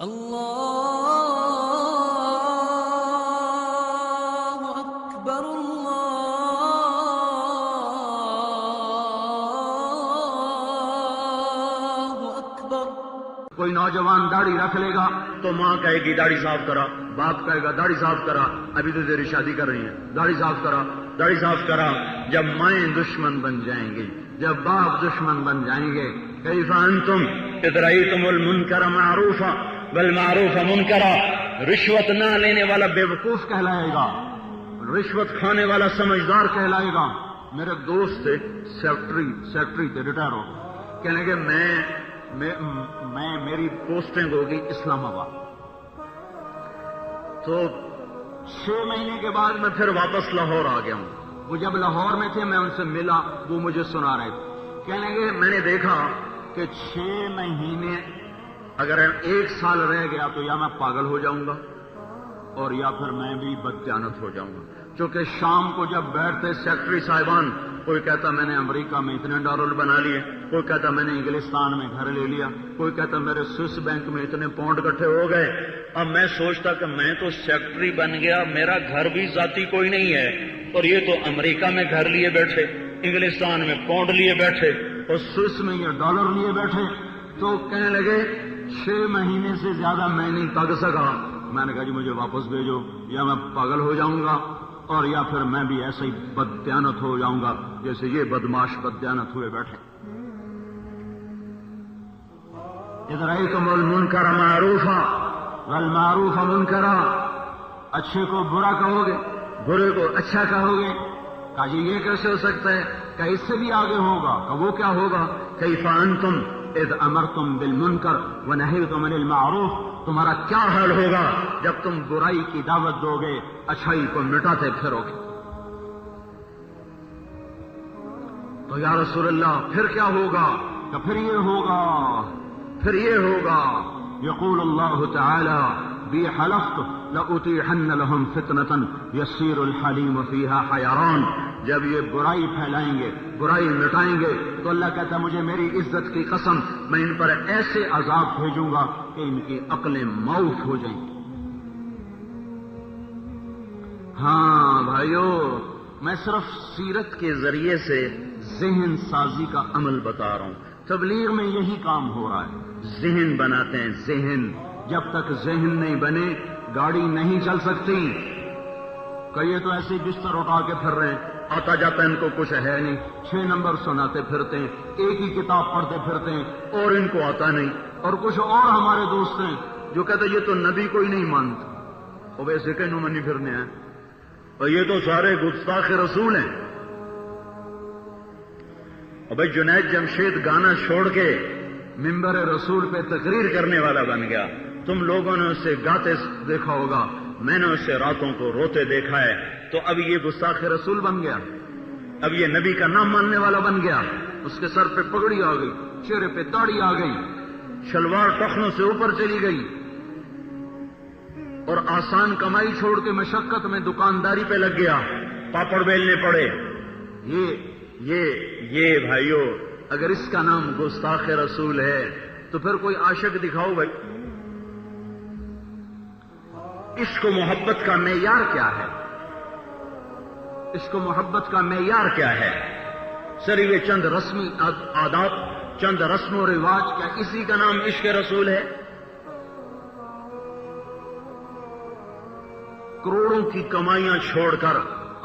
اللہ اکبر اللہ اکبر۔ کوئی نوجوان داڑھی رکھ لے گا تو ماں کہے گی داڑھی صاف کرا، باپ کہے گا داڑھی صاف کرا، ابھی تو تیری شادی کر رہی ہیں، داڑھی صاف کرا، داڑھی صاف کرا۔ جب مائیں دشمن بن جائیں گی، جب باپ دشمن بن جائیں گے، کیف انتم اذ رأیتم المنکر معروفا بالمعروف منکرا۔ رشوت نہ لینے والا بیوقوف کہلائے گا، رشوت کھانے والا سمجھدار کہلائے گا۔ میرے دوست تھے سیکٹری تھے، ریٹائر ہو، کہنے کہ میری پوسٹنگ ہوگی اسلام آباد، تو 6 مہینے کے بعد میں پھر واپس لاہور آ گیا ہوں۔ وہ جب لاہور میں تھے میں ان سے ملا، وہ مجھے سنا رہے تھے، کہنے کہ میں نے دیکھا کہ 6 مہینے اگر 1 سال رہ گیا تو یا میں پاگل ہو جاؤں گا اور یا پھر میں بھی بددیانت ہو جاؤں گا۔ چونکہ شام کو جب بیٹھتے سیکٹری صاحبان، کوئی کہتا میں نے امریکہ میں اتنے ڈالر بنا لیے، کوئی کہتا میں نے انگلستان میں گھر لے لیا، کوئی کہتا میرے سوئس بینک میں اتنے پاؤنڈ اکٹھے ہو گئے۔ اب میں سوچتا کہ میں تو سیکٹری بن گیا، میرا گھر بھی ذاتی کوئی نہیں ہے، اور یہ تو امریکہ میں گھر لیے بیٹھے، انگلستان میں پاؤنڈ لیے بیٹھے، اور سوئس میں یہ ڈالر لیے بیٹھے۔ تو کہنے لگے 6 مہینے سے زیادہ میں نہیں تاگ سکا۔ میں نے کہا جی مجھے واپس بھیجو، یا میں پاگل ہو جاؤں گا اور یا پھر میں بھی ایسے ہی بددیانت ہو جاؤں گا جیسے یہ بدماش بددیانت ہوئے بیٹھے۔ اذ رأیتم المنکر معروفا والمعروف منکرا۔ اچھے کو برا کہو گے، برے کو اچھا کہو گے۔ کہا جی یہ کیسے ہو سکتا ہے؟ کہ اس سے بھی آگے ہوگا۔ کہ وہ کیا ہوگا؟ کیف انتم اذ امرتم بالمنکر ونہیتم عن المعروف۔ تمہارا کیا حال ہوگا جب تم برائی کی دعوت دو گے، اچھائی کو مٹاتے پھرو گے؟ تو یا رسول اللہ پھر کیا ہوگا؟ کہ پھر یہ ہوگا، پھر یہ ہوگا۔ یقول اللہ تعالی بی حلفت لأتیحن لهم فتنة یسیر الحلیم فیہا حیران۔ جب یہ برائی پھیلائیں گے، برائی مٹائیں گے، تو اللہ کہتا ہے مجھے میری عزت کی قسم میں ان پر ایسے عذاب بھیجوں گا کہ ان کی عقلیں معاف ہو جائیں گی۔ ہاں بھائیو، میں صرف سیرت کے ذریعے سے ذہن سازی کا عمل بتا رہا ہوں۔ تبلیغ میں یہی کام ہو رہا ہے، ذہن بناتے ہیں، ذہن۔ جب تک ذہن نہیں بنے گاڑی نہیں چل سکتی۔ کہ یہ تو ایسے بستر اٹھا کے پھر رہے ہیں، آتا جاتا ان کو کچھ ہے نہیں، 6 نمبر سناتے پھرتے ہیں، ایک ہی کتاب پڑھتے پھرتے ہیں اور ان کو آتا نہیں۔ اور کچھ اور ہمارے دوست ہیں جو کہتے ہیں یہ تو نبی کو ہی نہیں مانتا، اور ویسے کہیں منی پھرنے ہیں، اور یہ تو سارے گستاخ رسول ہیں۔ اور بھائی جنید جمشید گانا چھوڑ کے ممبر رسول پہ تقریر کرنے والا بن گیا۔ تم لوگوں نے اسے گاتے دیکھا ہوگا، میں نے اسے راتوں کو روتے دیکھا ہے۔ تو اب یہ گستاخ رسول بن گیا، اب یہ نبی کا نام ماننے والا بن گیا۔ اس کے سر پہ پگڑی آ گئی، چہرے پہ داڑھی آ گئی، شلوار ٹخنوں سے اوپر چلی گئی، اور آسان کمائی چھوڑ کے مشقت میں دکانداری پہ لگ گیا، پاپڑ بیلنے پڑے۔ یہ بھائیو، اگر اس کا نام گستاخ رسول ہے تو پھر کوئی عاشق دکھاؤ بھائی۔ عشق و محبت کا معیار کیا ہے؟ عشق و محبت کا معیار کیا ہے؟ صرف یہ چند رسمی عادات، چند رسم و رواج، کیا اسی کا نام عشق رسول ہے؟ کروڑوں کی کمائیاں چھوڑ کر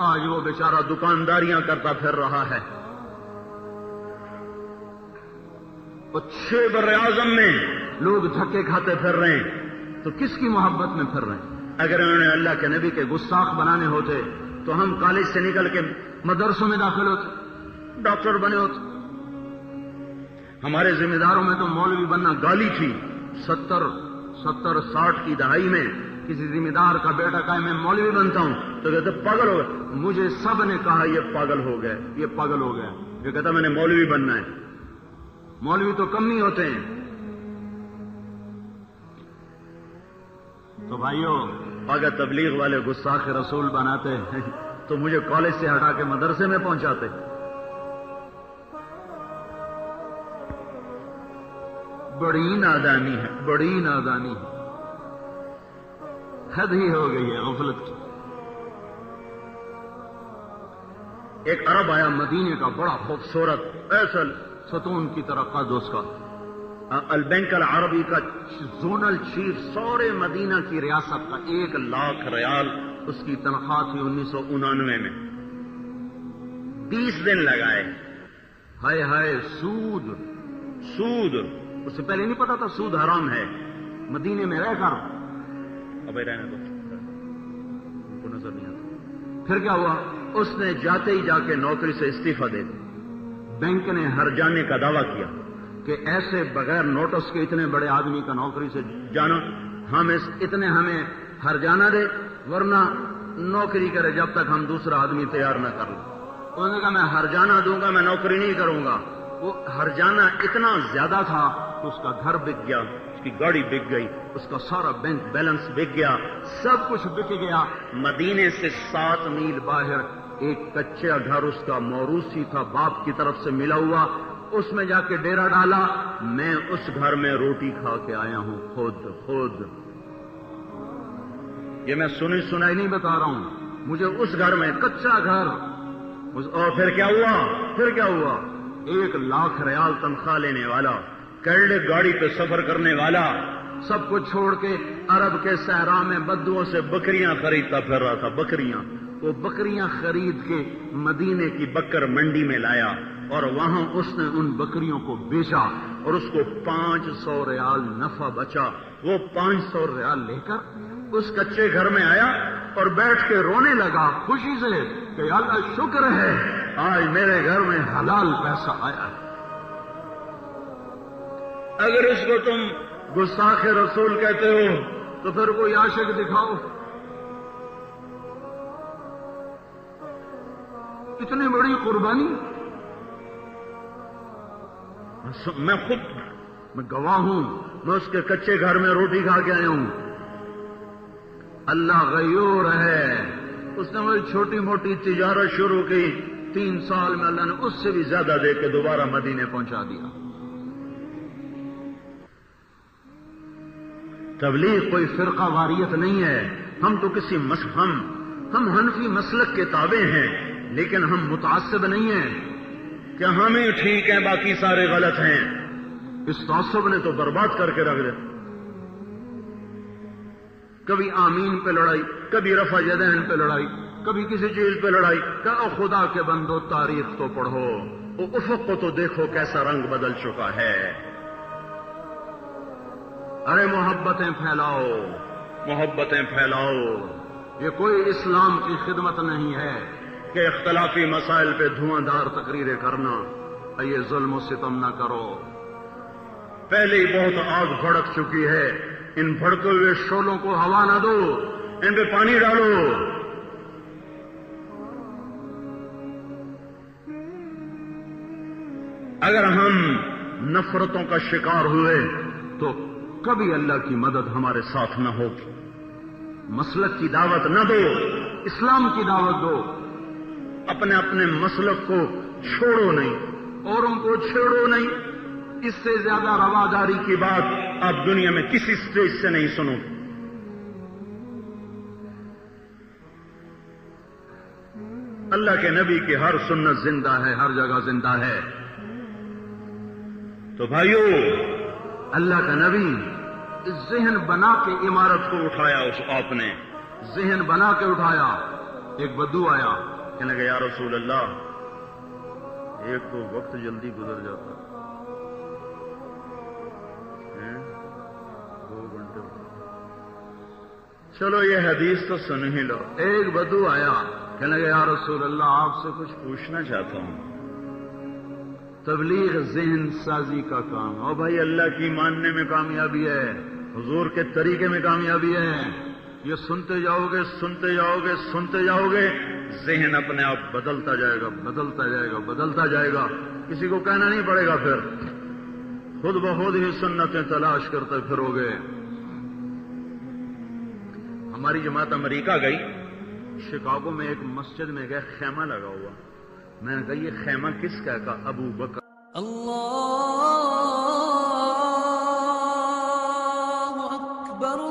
آج وہ بیچارہ دکانداریاں کرتا پھر رہا ہے، اور 6 براعظم میں لوگ دھکے کھاتے پھر رہے ہیں، تو کس کی محبت میں پھر رہے ہیں؟ اگر انہوں نے اللہ کے نبی کے گستاخ بنانے ہوتے تو ہم کالج سے نکل کے مدرسوں میں داخل ہوتے، ڈاکٹر بنے ہوتے۔ ہمارے ذمہ داروں میں تو مولوی بننا گالی تھی۔ 70-60 کی دہائی میں کسی ذمہ دار کا بیٹا کہا میں مولوی بنتا ہوں تو کہتے پاگل ہو گئے۔ مجھے سب نے کہا یہ پاگل ہو گئے، یہ پاگل ہو گیا۔ یہ کہتا میں نے مولوی بننا ہے۔ مولوی تو کم ہی ہوتے ہیں۔ تو بھائیو، اگر تبلیغ والے گستاخ رسول بناتے ہیں تو مجھے کالج سے ہٹا کے مدرسے میں پہنچاتے۔ بڑی نادانی ہے، بڑی نادانی ہے۔ حد ہی ہو گئی ہے غفلت کی. ایک عرب آیا مدینے کا، بڑا خوبصورت ایسا ستون کی طرح قد اس کا، البینک العربی کا زونل چیف، سورے مدینہ کی ریاست کا، 1,00,000 ریال اس کی تنخواہ تھی 1999 میں. 20 دن لگائے. ہائے ہائے، سود سود، اس سے پہلے نہیں پتا تھا سود حرام ہے. مدینے میں رہ کر ابھی رہنے دو، ان کو نظر نہیں آتا. پھر کیا ہوا، اس نے جاتے ہی جا کے نوکری سے استعفیٰ دے دی. بینک نے ہرجانے کا دعویٰ کیا کہ ایسے بغیر نوٹس کے اتنے بڑے آدمی کا نوکری سے جانا، اتنے ہمیں ہرجانہ دے، ورنہ نوکری کرے جب تک ہم دوسرا آدمی تیار نہ کر لیں. انہوں نے کہا میں ہرجانہ دوں گا، میں نوکری نہیں کروں گا. وہ ہرجانہ اتنا زیادہ تھا کہ اس کا گھر بک گیا، اس کی گاڑی بک گئی، اس کا سارا بینک بیلنس بک گیا، سب کچھ بک گیا. مدینے سے 7 میل باہر ایک کچا گھر اس کا موروثی تھا، باپ کی طرف سے ملا ہوا، اس میں جا کے ڈیرا ڈالا. میں اس گھر میں روٹی کھا کے آیا ہوں خود. یہ میں سنی سنائی نہیں بتا رہا ہوں، مجھے اس گھر میں کچا گھر. اور پھر کیا ہوا 1,00,000 ریال تنخواہ لینے والا، کیڈلک گاڑی پہ سفر کرنے والا، سب کچھ چھوڑ کے عرب کے صحرا میں بدوؤں سے بکریاں خریدتا پھر رہا تھا. وہ بکریاں خرید کے مدینے کی بکر منڈی میں لایا، اور وہاں اس نے ان بکریوں کو بیچا، اور اس کو 500 ریال نفع بچا. وہ 500 ریال لے کر اس کچے گھر میں آیا اور بیٹھ کے رونے لگا خوشی سے کہ اللہ شکر ہے آج میرے گھر میں حلال پیسہ آیا ہے. اگر اس کو تم گستاخ رسول کہتے ہو تو پھر کوئی عاشق دکھاؤ. اتنی بڑی قربانی. میں گواہ ہوں، میں اس کے کچے گھر میں روٹی کھا کے آیا ہوں. اللہ غیور ہے، اس نے وہی چھوٹی موٹی تجارت شروع کی، 3 سال میں اللہ نے اس سے بھی زیادہ دے کے دوبارہ مدینے پہنچا دیا. تبلیغ کوئی فرقہ واریت نہیں ہے. ہم تو کسی ہم حنفی مسلک کے تابع ہیں، لیکن ہم متعصب نہیں ہیں کہ ہمیں ٹھیک ہیں باقی سارے غلط ہیں. اس تعصب نے تو برباد کر کے رکھ دیا. کبھی آمین پہ لڑائی، کبھی رفع یدین پہ لڑائی، کبھی کسی چیز پہ لڑائی. کہ خدا کے بندو تاریخ تو پڑھو، وہ افق کو تو دیکھو کیسا رنگ بدل چکا ہے. ارے محبتیں پھیلاؤ. یہ کوئی اسلام کی خدمت نہیں ہے کہ اختلافی مسائل پہ دھواں دھار تقریریں کرنا. یہ ظلم و ستم نہ کرو. پہلے ہی بہت آگ بھڑک چکی ہے. ان بھڑکے ہوئے شعلوں کو ہوا نہ دو، ان پہ پانی ڈالو. اگر ہم نفرتوں کا شکار ہوئے تو کبھی اللہ کی مدد ہمارے ساتھ نہ ہوگی. مسلک کی دعوت نہ دو، اسلام کی دعوت دو. اپنے مسلک کو چھوڑو نہیں، اوروں کو چھیڑو نہیں. اس سے زیادہ رواداری کی بات آپ دنیا میں کسی اسٹیج سے نہیں سنو. اللہ کے نبی کی ہر سنت زندہ ہے، ہر جگہ زندہ ہے. تو بھائیو، اللہ کا نبی ذہن بنا کے عمارت کو اٹھایا. آپ نے ذہن بنا کے اٹھایا. ایک بدو آیا، کہنے لگا یا رسول اللہ، ایک تو وقت جلدی گزر جاتا، 2 گھنٹے. چلو یہ حدیث تو سن ہی لو. ایک بدو آیا، کہنے لگا یا رسول اللہ آپ سے کچھ پوچھنا چاہتا ہوں. تبلیغ ذہن سازی کا کام. اور بھائی اللہ کی ماننے میں کامیابی ہے، حضور کے طریقے میں کامیابی ہے. یہ سنتے جاؤ گے، ذہن اپنے آپ بدلتا جائے گا. کسی کو کہنا نہیں پڑے گا. پھر خود بخود ہی سنتیں تلاش کرتے پھرو گے. ہماری جماعت امریکہ گئی، شکاگو میں ایک مسجد میں گئے، خیمہ لگا ہوا. میں نے کہا یہ خیمہ کس کا؟ کہا ابو بکر. اللہ اکبر.